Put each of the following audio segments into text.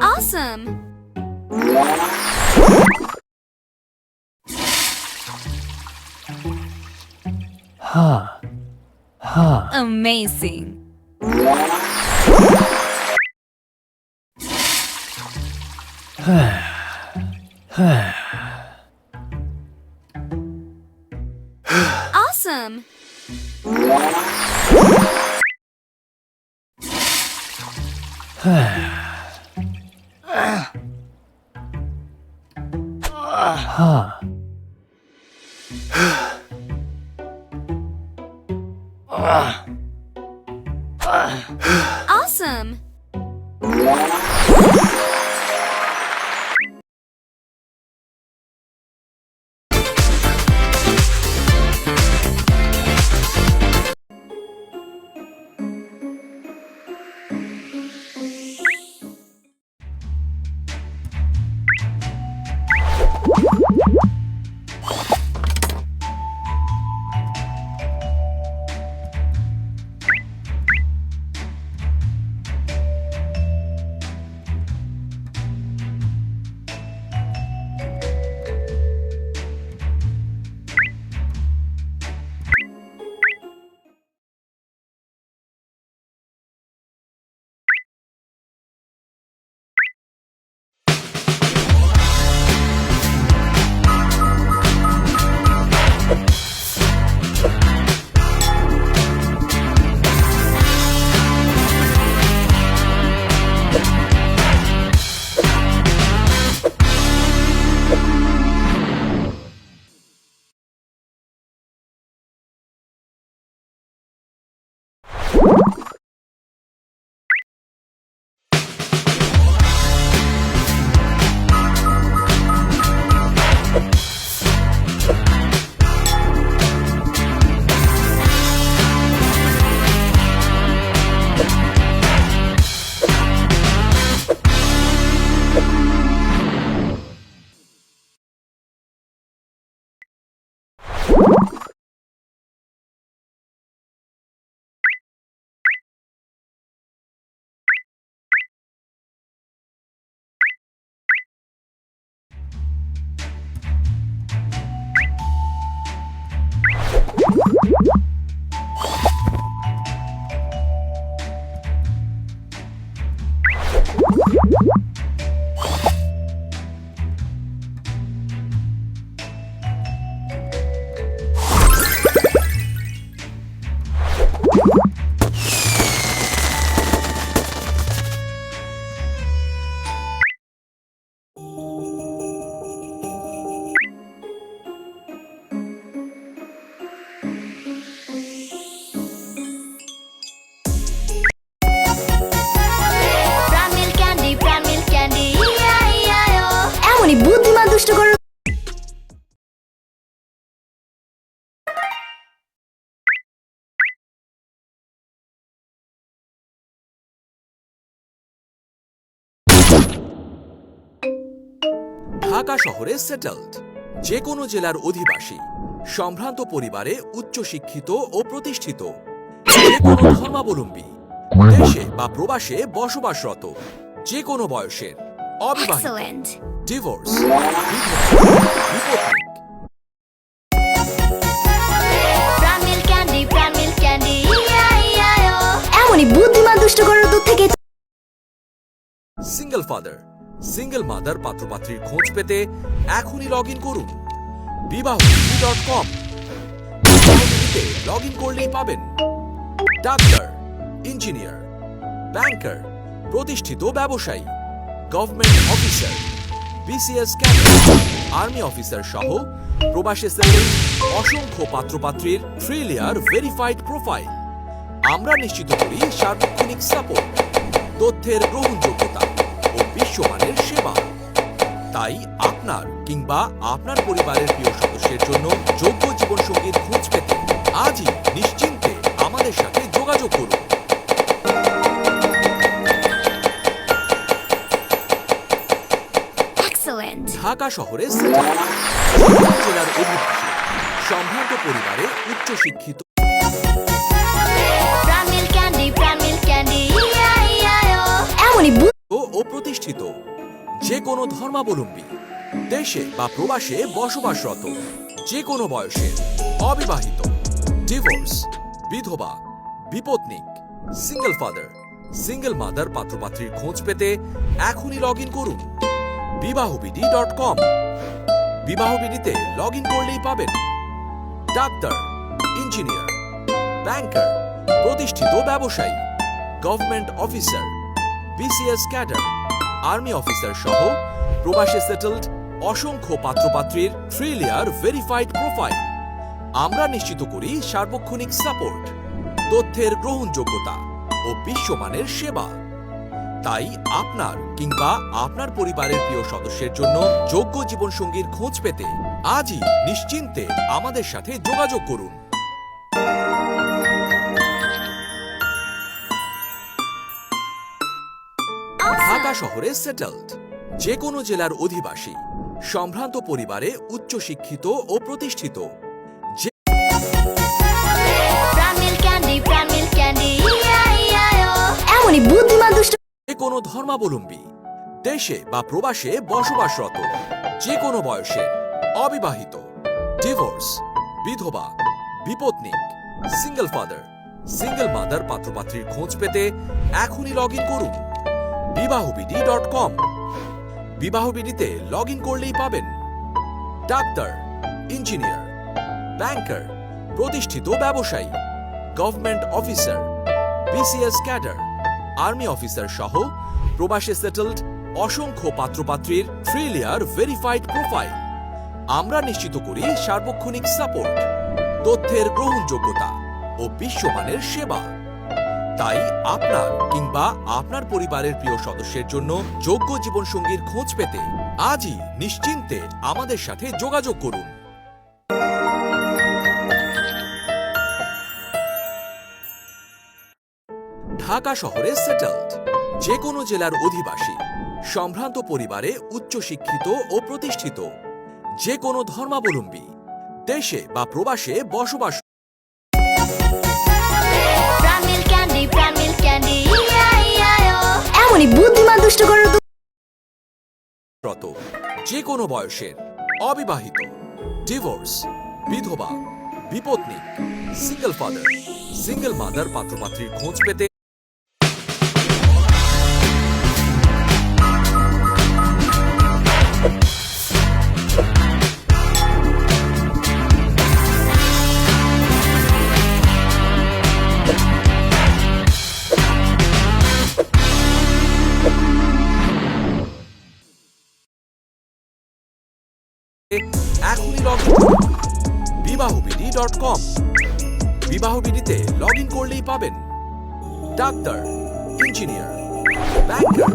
Awesome! Amazing! Awesome! Awesome! Dhaka শহরে settled, যে কোনো জেলার অধিবাসী, সম্ভ্রান্ত পরিবারে উচ্চশিক্ষিত ও প্রতিষ্ঠিত, যে কোনো ধর্মাবলম্বী, দেশে বা প্রবাসে বসবাসরত, যে কোনো বয়সের, অবিবাহিত, ডিভোর্স, এমনই বুদ্ধিমান দুষ্ট গরুর দুধ থেকে সিঙ্গেল ফাদার, সিঙ্গেল মাদার পাত্রপাত্রীর খোঁজ পেতে এখনই লগ ইন করুন বিবাহ.com। লগ ইন করলেই পাবেন ডাক্তার, ইঞ্জিনিয়ার, ব্যাংকার, প্রতিষ্ঠিত ব্যবসায়ী, government officer, BCS cadre, army officer সহ প্রবাসী সেটেলড অসংখ্য পাত্রপাত্রীর 3 লেয়ার ভেরিফাইড প্রোফাইল। আমরা নিশ্চিত করি সার্বক্ষণিক সাপোর্ট, তথ্যের গ্রহণযোগ্যতা ও বিশ্বমানের সেবা। তাই আপনার কিংবা আপনার পরিবারের প্রিয় সদস্যের জন্য যোগ্য জীবনসঙ্গীর খোঁজ পেতে আজই নিশ্চিন্তে আমাদের সাথে যোগাযোগ করুন। ঢাকা শহরে জেলার অধিবাসী সম্ভ্রান্ত পরিবারে উচ্চশিক্ষিত এমনই ও প্রতিষ্ঠিত যে কোনো ধর্মাবলম্বী দেশে বা প্রবাসে বসবাসরত যে কোনো বয়সের অবিবাহিত ডিভোর্স বিধবা বিপত্নিক সিঙ্গেল ফাদার সিঙ্গেল মাদার পাত্রপাত্রীর খোঁজ পেতে এখনই লগ ইন করুন বিবাহবিডি.com। বিবাহবিডিতে লগ ইন করলেই পাবেন ডাক্তার, ইঞ্জিনিয়ার, ব্যাংকার, প্রতিষ্ঠিত ব্যবসায়ী, government officer, BCS cadre, army officer সহ প্রবাসে সেটেলড অসংখ্য পাত্রপাত্রীর 3 লেয়ার ভেরিফাইড প্রোফাইল। আমরা নিশ্চিত করি সার্বক্ষণিক সাপোর্ট, তথ্যের গ্রহণযোগ্যতা ও বিশ্বমানের সেবা। তাই আপনার কিংবা আপনার পরিবারের প্রিয় সদস্যের জন্য যোগ্য জীবনসঙ্গীর খোঁজ পেতে আজই নিশ্চিন্তে আমাদের সাথে যোগাযোগ করুন। ঢাকা শহরে সেটেলড যে কোনো জেলার অধিবাসী সম্ভ্রান্ত পরিবারে উচ্চশিক্ষিত ও প্রতিষ্ঠিত এমনই বুদ্ধিমান দুষ্ট যে কোনো ধর্মাবলম্বী দেশে বা প্রবাসে বসবাসরত যে কোনো বয়সের অবিবাহিত ডিভোর্স বিধবা বিপত্নিক সিঙ্গেল ফাদার সিঙ্গেল মাদার পাত্রপাত্রীর খোঁজ পেতে এখনই লগ ইন করুন বিবাহবিডি.com। বিবাহবিডিতে লগ ইন করলেই পাবেন ডাক্তার, ইঞ্জিনিয়ার, ব্যাংকার, প্রতিষ্ঠিত ব্যবসায়ী, government officer, BCS cadre, army officer সহ প্রবাসে সেটেলড অসংখ্য পাত্রপাত্রীর 3 লেয়ার ভেরিফাইড প্রোফাইল। আমরা নিশ্চিত করি সার্বক্ষণিক সাপোর্ট, তথ্যের গ্রহণযোগ্যতা ও বিশ্বমানের সেবা। তাই আপনার কিংবা আপনার পরিবারের প্রিয় সদস্যের জন্য যোগ্য জীবনসঙ্গীর খোঁজ পেতে আজই নিশ্চিন্তে আমাদের সাথে যোগাযোগ করুন। ঢাকা শহরে সেটেলড যে কোনো জেলার অধিবাসী সম্ভ্রান্ত পরিবারে উচ্চশিক্ষিত ও প্রতিষ্ঠিত যে কোনো ধর্মাবলম্বী দেশে বা প্রবাসে বসবাস এমনই বুদ্ধিমান দুষ্ট করার রত যে কোনো বয়সের অবিবাহিত ডিভোর্স বিধবা বিপত্নিক সিঙ্গেল ফাদার সিঙ্গেল মাদার পাত্রপাত্রীর খোঁজ পেতে এখনই লগ ইন করুন বিবাহবিডি.com। বিবাহবিডিতে লগ ইন করলেই পাবেন ডাক্তার, ইঞ্জিনিয়ার, ব্যাংকার,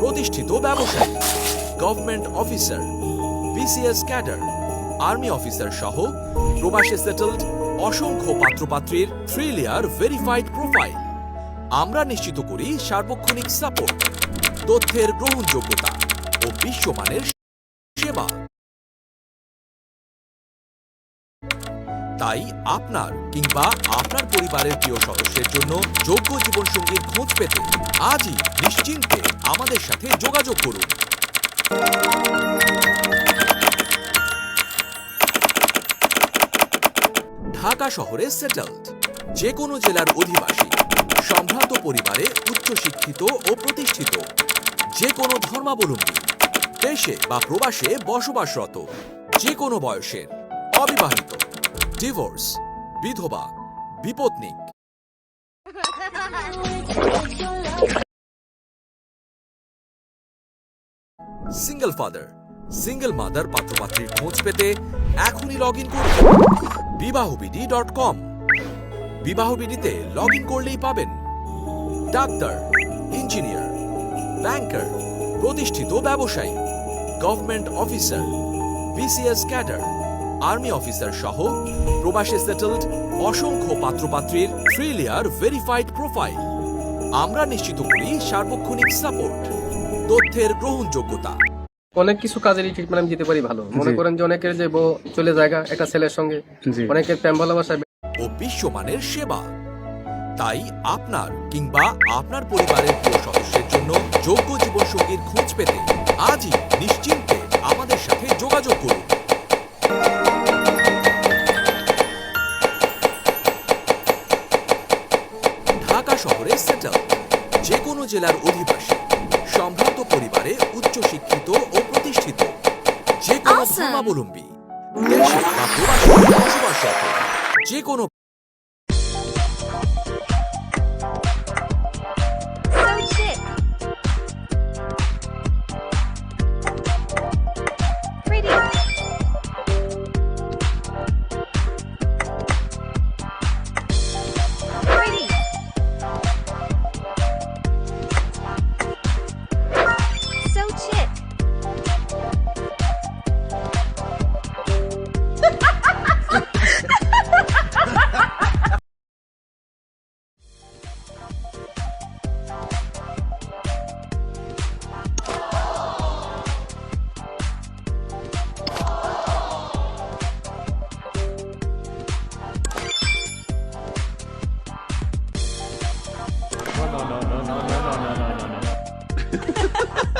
প্রতিষ্ঠিত ব্যবসায়ী, government officer, BCS cadre, army officer সহ প্রবাসে সেটেলড অসংখ্য পাত্রপাত্রীর 3 লেয়ার ভেরিফাইড প্রোফাইল। আমরা নিশ্চিত করি সার্বক্ষণিক সাপোর্ট, তথ্যের গ্রহণযোগ্যতা ও বিশ্বমানের সেবা। তাই আপনার কিংবা আপনার পরিবারের প্রিয় সদস্যের জন্য যোগ্য জীবনসঙ্গীর খোঁজ পেতে আজই নিশ্চিন্তে আমাদের সাথে যোগাযোগ করুন। ঢাকা শহরে সেটেলড যে কোনো জেলার অধিবাসী সম্ভ্রান্ত পরিবারে উচ্চশিক্ষিত ও প্রতিষ্ঠিত যে কোনো ধর্মাবলম্বী দেশে বা প্রবাসে বসবাসরত যে কোনো বয়সের অবিবাহিত ডিভোর্স বিধবা বিপত্নিক সিঙ্গেল ফাদার সিঙ্গেল মাদার পাত্রপাত্রীর খোঁজ পেতে এখনই লগ ইন করুন বিবাহবিডি.com। বিবাহবিডিতে লগ ইন করলেই পাবেন ডাক্তার, ইঞ্জিনিয়ার, ব্যাংকার, প্রতিষ্ঠিত ব্যবসায়ী, government officer, BCS cadre, army officer সহ প্রবাসে সেটেলড অসংখ্য পাত্রপাত্রীর 3 লেয়ার ভেরিফাইড প্রোফাইল। আমরা নিশ্চিত করি সার্বক্ষণিক সাপোর্ট, তথ্যের গ্রহণযোগ্যতা অনেক কিছু কাজেরই ট্রিটমেন্ট আমি দিতে পারি ভালো। মনে করেন যে অনেকের যে বউ চলে জায়গা একটা ছেলের সঙ্গে, জি। অনেকের প্রেম ভালোবাসা ও বিশ্বমানের সেবা। তাই আপনার কিংবা আপনার পরিবারের প্রিয় সদস্যের জন্য যোগ্য জীবনসঙ্গীর খোঁজ পেতে আজই নিশ্চিন্তে আমাদের সাথে যোগাযোগ করুন। ঢাকা শহরে সেটেল, যে কোনো জেলার অধিবাসী, সম্ভ্রান্ত পরিবারে উচ্চশিক্ষিত ও প্রতিষ্ঠিত, যে কোনো Awesome! ধর্মাবলম্বী, দেশে বা প্রবাসে বসবাসরত, যে কোনো So chick. Pretty. Pretty. So chick. No, no, no, no, no, no, no, no, no, no.